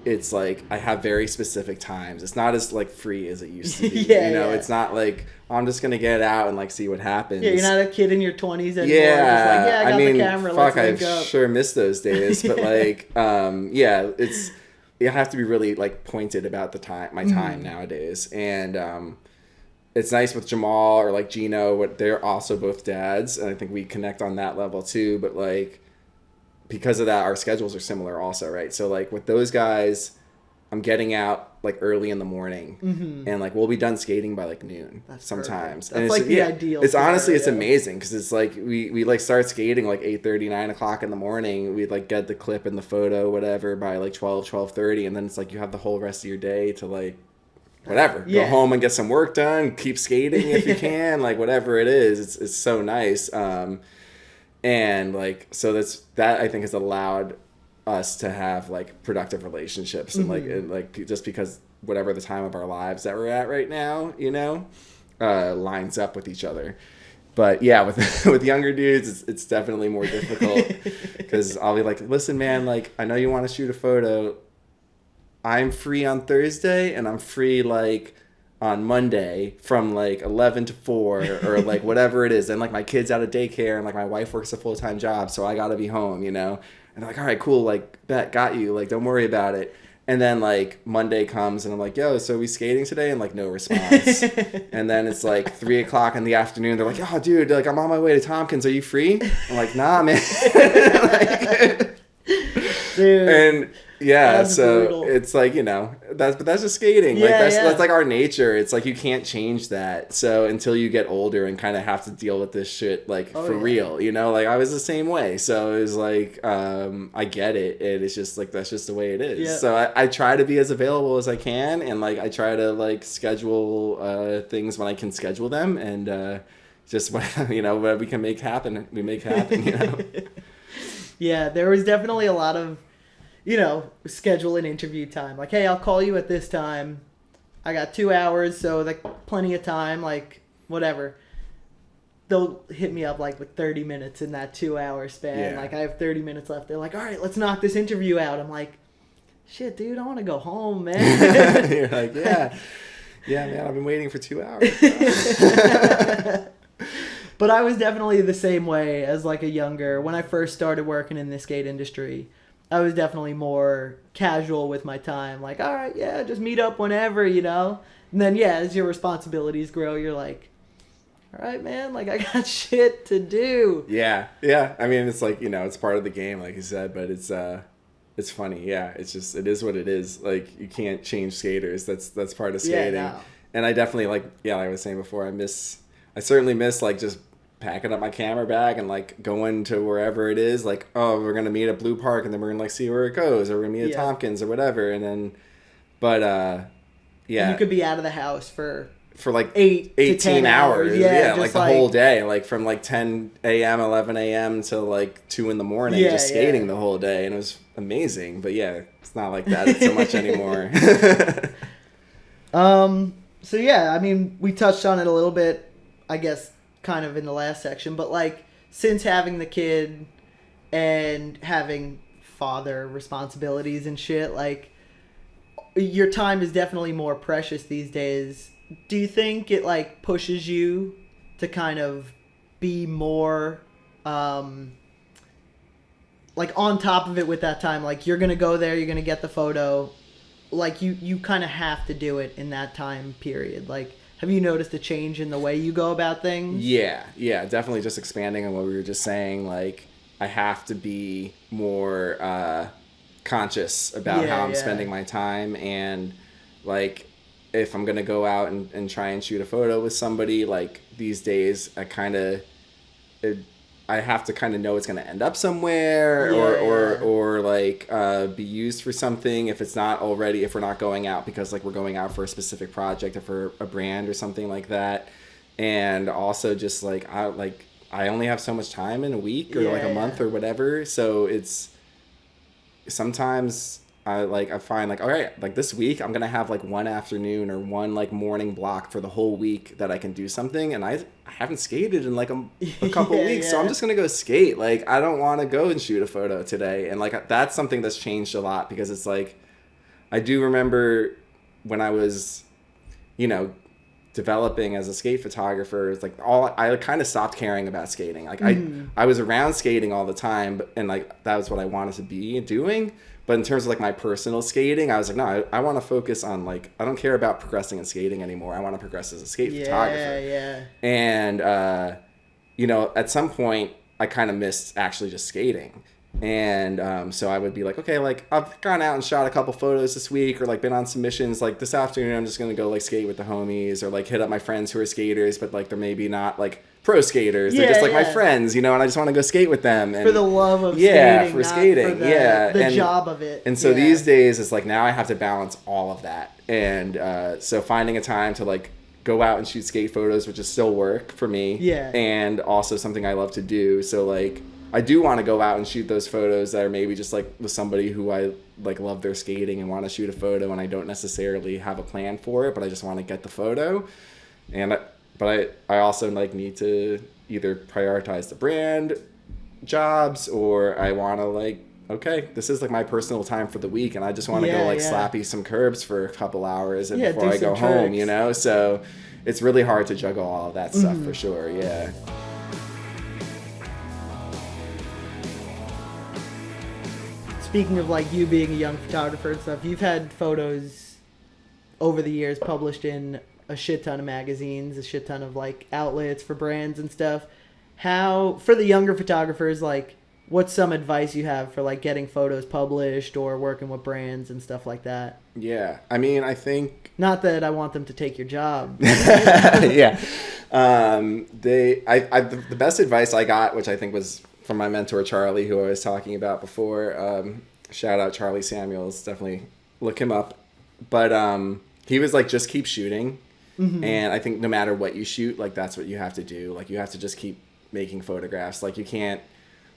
it's like I have very specific times. It's not as like free as it used to be. It's not like, I'm just gonna get out and like see what happens. Yeah, you're not a kid in your 20s anymore. Yeah, just like, I got the camera. Fuck, I sure miss those days. But like, it's, you have to be really like pointed about the time, my time nowadays. And it's nice with Jamal or like Gino. They're also both dads, and I think we connect on that level too. But like, because of that, our schedules are similar also, right? So like with those guys, I'm getting out like early in the morning, and like we'll be done skating by like noon. That's sometimes. That's like the ideal. It's honestly, it's amazing, because it's like we like start skating like 8:30, 9 o'clock in the morning. We like get the clip and the photo, whatever, by like 12:30, and then it's like you have the whole rest of your day to like whatever, go home and get some work done, keep skating if you can, like whatever it is. It's so nice. And like, so that I think has allowed us to have like productive relationships, and like just because whatever the time of our lives that we're at right now, you know, lines up with each other. But yeah, with younger dudes, it's definitely more difficult, because I'll be like, listen, man, like, I know you want to shoot a photo. I'm free on Thursday, and I'm free like on Monday from like 11 to 4 or like whatever it is. And like my kid's out of daycare, and like my wife works a full-time job, so I gotta be home, you know? And they're like, all right, cool, like, bet, got you, like, don't worry about it. And then like Monday comes, and I'm like, yo, so we skating today? And like, no response. And then it's like 3 o'clock in the afternoon. They're like, oh, dude, like, I'm on my way to Tompkins. Are you free? I'm like, nah, man. Like, dude. And yeah, that's so brutal. It's like, you know, that's just skating. Like that's like our nature. It's like you can't change that. So until you get older and kind of have to deal with this shit like for real, you know, like I was the same way. So it was like, I get it. And it's just like, that's just the way it is. Yeah. So I try to be as available as I can, and like I try to like schedule things when I can schedule them, and just you know, what we can make happen, we make happen, you know. Yeah, there was definitely a lot of, you know, schedule an interview time. Like, hey, I'll call you at this time. I got 2 hours, so like plenty of time, like whatever. They'll hit me up like with 30 minutes in that 2 hour span. Yeah. Like I have 30 minutes left. They're like, all right, let's knock this interview out. I'm like, shit, dude, I want to go home, man. You're like, yeah, man, I've been waiting for 2 hours. But I was definitely the same way as like a younger, when I first started working in the skate industry. I was definitely more casual with my time. Like, all right, yeah, just meet up whenever, you know? And then, yeah, as your responsibilities grow, you're like, all right, man, like, I got shit to do. Yeah. I mean, it's like, it's part of the game, like you said, but it's funny. Yeah. It's just, it is what it is. Like, you can't change skaters. That's part of skating. Yeah, no. And I definitely, like I was saying before, I certainly miss, like, just packing up my camera bag and, like, going to wherever it is. Like, oh, we're going to meet at Blue Park and then we're going to, like, see where it goes. Or we're going to meet at Tompkins or whatever. And then, but, yeah. And you could be out of the house for like 18 to 10 hours. Yeah, like the whole day. Like from like 10 a.m., 11 a.m. till like 2 in the morning, just skating the whole day. And it was amazing. But yeah, it's not like that so much anymore. So yeah, I mean, we touched on it a little bit, I guess, kind of in the last section. But like, since having the kid and having father responsibilities and shit, like, your time is definitely more precious these days. Do you think it, like, pushes you to kind of be more, like, on top of it with that time? Like, you're going to go there, you're going to get the photo. Like, you kind of have to do it in that time period. Like, have you noticed a change in the way you go about things? Yeah, definitely just expanding on what we were just saying. Like, I have to be more conscious about how I'm spending my time, and like if I'm gonna go out and try and shoot a photo with somebody, like these days I have to kind of know it's gonna end up somewhere or like be used for something if we're not going out because like we're going out for a specific project or for a brand or something like that. And also just like I only have so much time in a week or like a month or whatever, so it's sometimes I find like, all right, like this week I'm gonna have like one afternoon or one like morning block for the whole week that I can do something, and I haven't skated in like a couple weeks, so I'm just gonna go skate. Like I don't want to go and shoot a photo today, and like that's something that's changed a lot because it's like I do remember when I was developing as a skate photographer, it's like I kind of stopped caring about skating. Like I was around skating all the time, and like that was what I wanted to be doing. But in terms of like my personal skating, I was like, no, I want to focus on like, I don't care about progressing in skating anymore. I want to progress as a skate photographer. Yeah. And at some point I kind of missed actually just skating. And so I would be like, okay, like I've gone out and shot a couple photos this week or like been on some missions. Like this afternoon I'm just going to go like skate with the homies or like hit up my friends who are skaters, but like they're maybe not like pro skaters. They're just like my friends, and I just want to go skate with them. And, for the love of skating. For skating. For the job of it. And so these days it's like now I have to balance all of that. And so finding a time to like go out and shoot skate photos, which is still work for me. Yeah. And also something I love to do. So like I do want to go out and shoot those photos that are maybe just like with somebody who I like love their skating and want to shoot a photo, and I don't necessarily have a plan for it, but I just want to get the photo. But I also like need to either prioritize the brand jobs, or I want to like, okay, this is like my personal time for the week, and I just want to go like slappy some curbs for a couple hours and before I go home, So it's really hard to juggle all of that stuff for sure. Yeah. Speaking of like you being a young photographer and stuff, you've had photos over the years published in a shit ton of magazines, a shit ton of like outlets for brands and stuff. How, for the younger photographers, like what's some advice you have for like getting photos published or working with brands and stuff like that? Yeah, I mean, I think not that I want them to take your job. Yeah, the best advice I got, which I think was from my mentor Charlie, who I was talking about before. Shout out Charlie Samuels, definitely look him up. But he was like, just keep shooting. And I think no matter what you shoot, like that's what you have to do. Like you have to just keep making photographs. Like you can't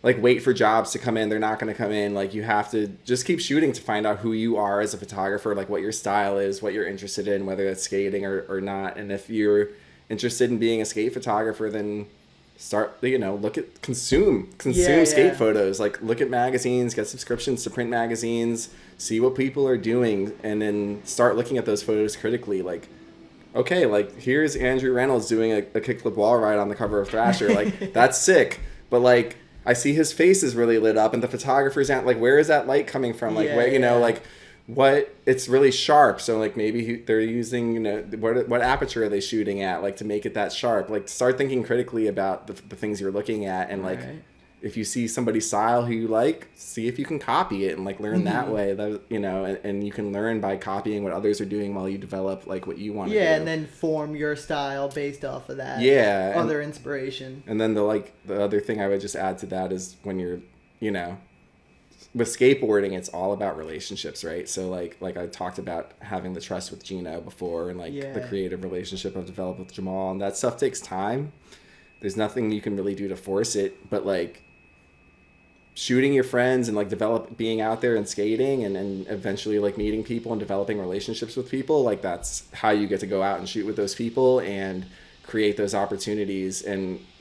like wait for jobs to come in. They're not going to come in. Like you have to just keep shooting to find out who you are as a photographer, like what your style is, what you're interested in, whether it's skating or not. And if you're interested in being a skate photographer, then start, consume skate photos. Like look at magazines, get subscriptions to print magazines, see what people are doing, and then start looking at those photos critically. Like, okay, like here's Andrew Reynolds doing a kickflip wall ride on the cover of Thrasher. Like that's sick. But like I see his face is really lit up and the photographer's out. Like where is that light coming from? Like like it's really sharp. So like maybe they're using, you know, what aperture are they shooting at, like to make it that sharp. Like start thinking critically about the things you're looking at, and like if you see somebody's style who you like, see if you can copy it and like learn that way. That, you know, and you can learn by copying what others are doing while you develop like what you want to do. Yeah, and then form your style based off of that. Yeah, other inspiration. And then the other thing I would just add to that is when you're, you know, with skateboarding, it's all about relationships, right? So like I talked about having the trust with Gino before, and like the creative relationship I've developed with Jamal, and that stuff takes time. There's nothing you can really do to force it, but like shooting your friends and like being out there and skating and eventually like meeting people and developing relationships with people, like that's how you get to go out and shoot with those people and create those opportunities.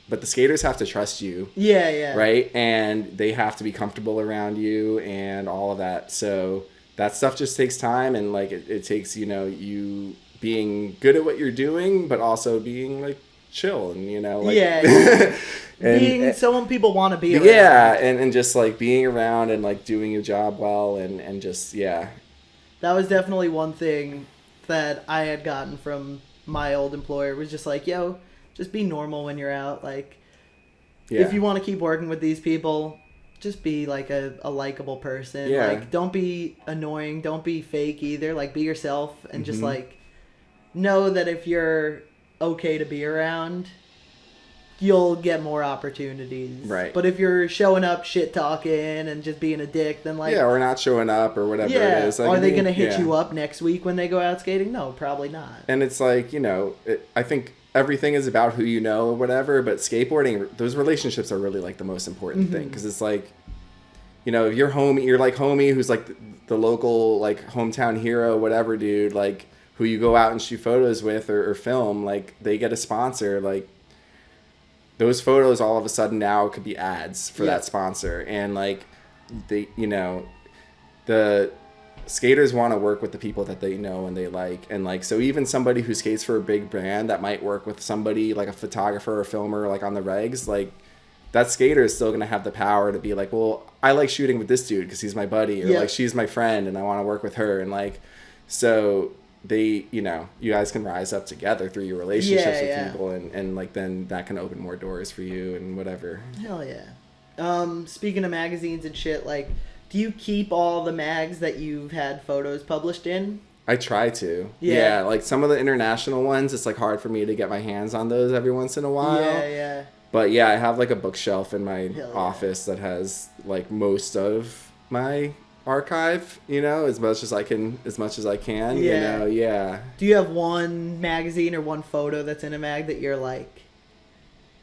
But the skaters have to trust you. Yeah. Right? And they have to be comfortable around you and all of that. So that stuff just takes time, and like it takes, you know, you being good at what you're doing, but also being like chill and, you know, like and being someone people want to be around. Yeah, and just like being around and like doing your job well and just that was definitely one thing that I had gotten from my old employer, was just like, yo, just be normal when you're out. Like if you want to keep working with these people, just be like a likable person. Like don't be annoying, don't be fake either. Like be yourself, and just like know that if you're okay to be around, you'll get more opportunities. Right. But if you're showing up shit talking and just being a dick, then like or not showing up or whatever it is. Like, are they gonna hit you up next week when they go out skating? No, probably not. And it's like, you know, I think everything is about who you know or whatever, but skateboarding, those relationships are really like the most important thing, because it's like, you know, if you're like homie who's like the local like hometown hero, whatever dude, like who you go out and shoot photos with or film, like they get a sponsor, like those photos all of a sudden now could be ads for that sponsor. And like they, you know, the skaters want to work with the people that they know and they like. And like, so even somebody who skates for a big brand that might work with somebody like a photographer or filmer, like on the regs, like that skater is still going to have the power to be like, well, I like shooting with this dude because he's my buddy, or like she's my friend and I want to work with her. And like, so they, you know, you guys can rise up together through your relationships with people, and like then that can open more doors for you and whatever. Hell yeah. Speaking of magazines and shit, like, do you keep all the mags that you've had photos published in? I try to. Yeah, like some of the international ones, it's like hard for me to get my hands on those every once in a while. Yeah. But yeah, I have like a bookshelf in my office that has like most of my archive, you know, as much as I can, you know. Do you have one magazine or one photo that's in a mag that you're like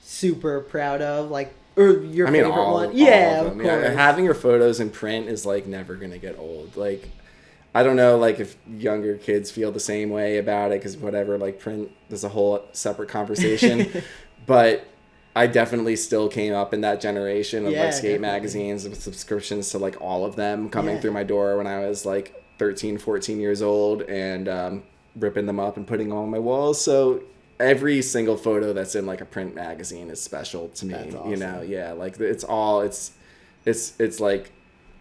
super proud of, like, or your favorite one? Yeah, of course. Yeah, having your photos in print is like never gonna get old. Like, I don't know, like if younger kids feel the same way about it, because whatever, like print is a whole separate conversation. But I definitely still came up in that generation of like skate magazines with subscriptions to like all of them coming through my door when I was like 13, 14 years old, and ripping them up and putting them on my walls. So every single photo that's in like a print magazine is special to me. That's awesome. You know, like it's like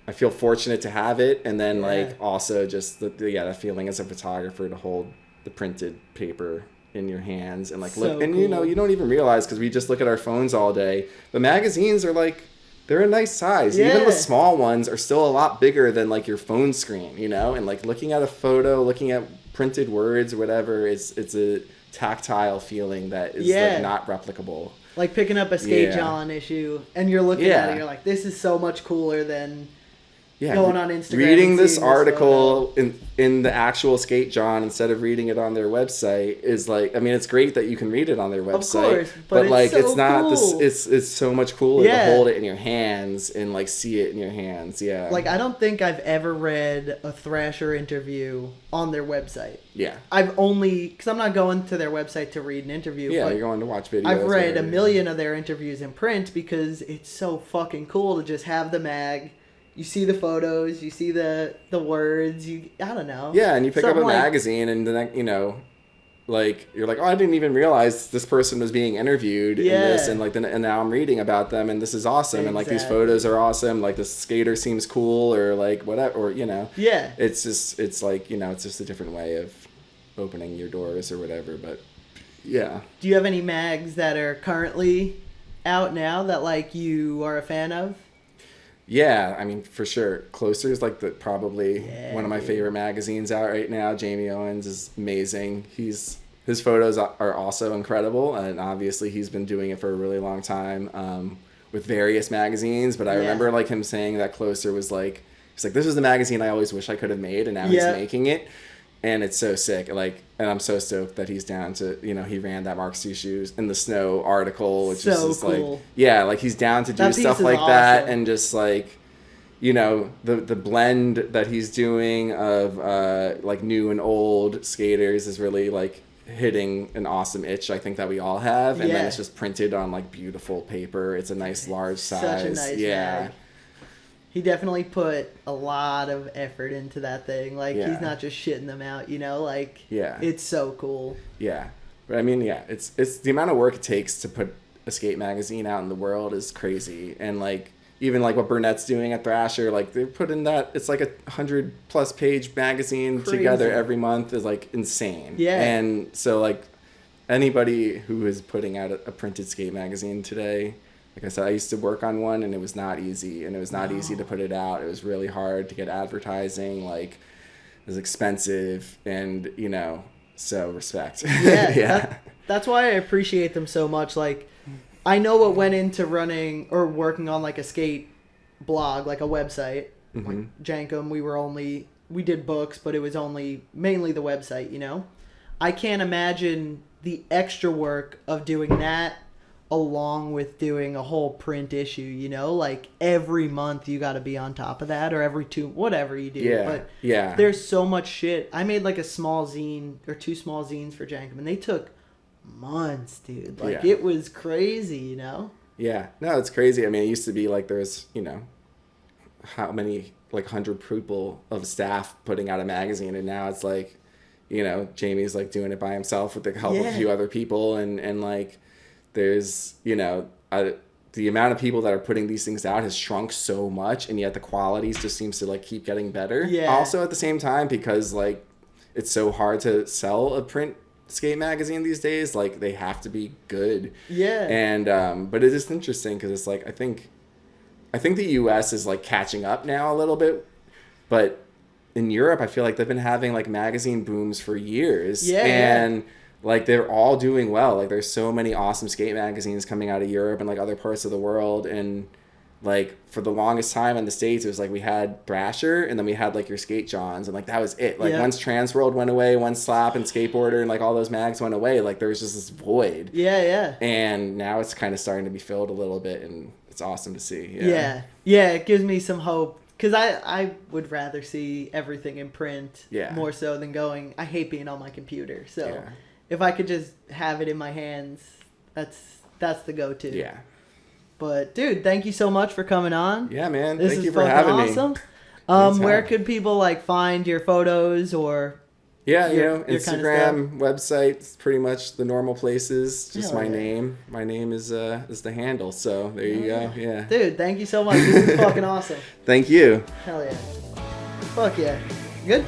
I feel fortunate to have it, and then like also just the feeling as a photographer to hold the printed paper in your hands and like look, and you know, you don't even realize, because we just look at our phones all day. The magazines are like, they're a nice size. Even the small ones are still a lot bigger than like your phone screen, you know. And like looking at a photo, looking at printed words or whatever, it's a tactile feeling that is like not replicable. Like picking up a Skate John issue and you're looking at it, you're like, this is so much cooler than going on Instagram. Reading this article in the actual Skate John instead of reading it on their website is like, I mean, it's great that you can read it on their website, of course, but like it's not cool. It's so much cooler to hold it in your hands and like see it in your hands. Yeah. Like, I don't think I've ever read a Thrasher interview on their website. Yeah. I've only, because I'm not going to their website to read an interview. Yeah, you're going to watch videos. I've read a million of their interviews in print because it's so fucking cool to just have the mag. You see the photos, you see the words, I don't know. Yeah, and you pick up a magazine, and then, you know, like you're like, oh, I didn't even realize this person was being interviewed in this, and like and now I'm reading about them, and this is awesome, and like these photos are awesome, like the skater seems cool, or like whatever, or it's just it's like it's just a different way of opening your doors or whatever. But yeah. Do you have any mags that are currently out now that like you are a fan of? Yeah, I mean, for sure. Closer is like probably one of my favorite magazines out right now. Jamie Owens is amazing. His photos are also incredible, and obviously he's been doing it for a really long time with various magazines. But I remember like him saying that Closer was like, he's like, this is the magazine I always wish I could have made, and now he's making it. And it's so sick, like, and I'm so stoked that he's down to, he ran that Mark C. Shoes in the Snow article, which is just cool. Like, like he's down to do stuff like that, and just like, the blend that he's doing of like new and old skaters is really like hitting an awesome itch, I think, that we all have, and then it's just printed on like beautiful paper. It's a nice large size. Such a nice bag. He definitely put a lot of effort into that thing. Like, he's not just shitting them out, like, it's so cool. Yeah. But I mean, it's the amount of work it takes to put a skate magazine out in the world is crazy. And like, even like what Burnett's doing at Thrasher, like they're putting that, it's like 100+ page magazine together every month is like insane. Yeah. And so like anybody who is putting out a printed skate magazine today, like I said, I used to work on one, and it was not easy, and it was not easy to put it out. It was really hard to get advertising. Like, it was expensive, and so respect. Yeah. That's why I appreciate them so much. Like, I know what went into running or working on like a skate blog, like a website. Like Jankum, we did books, but it was only mainly the website. I can't imagine the extra work of doing that along with doing a whole print issue, like every month you got to be on top of that, or every two, whatever you do. But there's so much shit. I made like a small zine or 2 small zines for Jankum, and they took months, dude. Like it was crazy, Yeah, no, it's crazy. I mean, it used to be like there's how many, like 100 people of staff putting out a magazine, and now it's like Jamie's like doing it by himself with the help of a few other people, and like there's the amount of people that are putting these things out has shrunk so much, and yet the quality just seems to like keep getting better. Also at the same time, because like it's so hard to sell a print skate magazine these days, like they have to be good. And but it is interesting because it's like I think the US is like catching up now a little bit, but in Europe I feel like they've been having like magazine booms for years. And like they're all doing well. Like there's so many awesome skate magazines coming out of Europe and like other parts of the world, and like for the longest time in the States it was like we had Thrasher, and then we had like your Skate Johns, and like that was it. Like once Transworld went away, once Slap and Skateboarder and like all those mags went away, like there was just this void. And now it's kind of starting to be filled a little bit, and it's awesome to see. It gives me some hope, because I would rather see everything in print more so than I hate being on my computer, so if I could just have it in my hands, that's the go-to. But dude, thank you so much for coming on. Yeah, man. Thank you for having me. Awesome. Where could people like find your photos or? Instagram, kind of website, pretty much the normal places. Just my name. My name is the handle. So there you go. Yeah. Dude, thank you so much. This is fucking awesome. Thank you. Hell yeah. Fuck yeah. Good.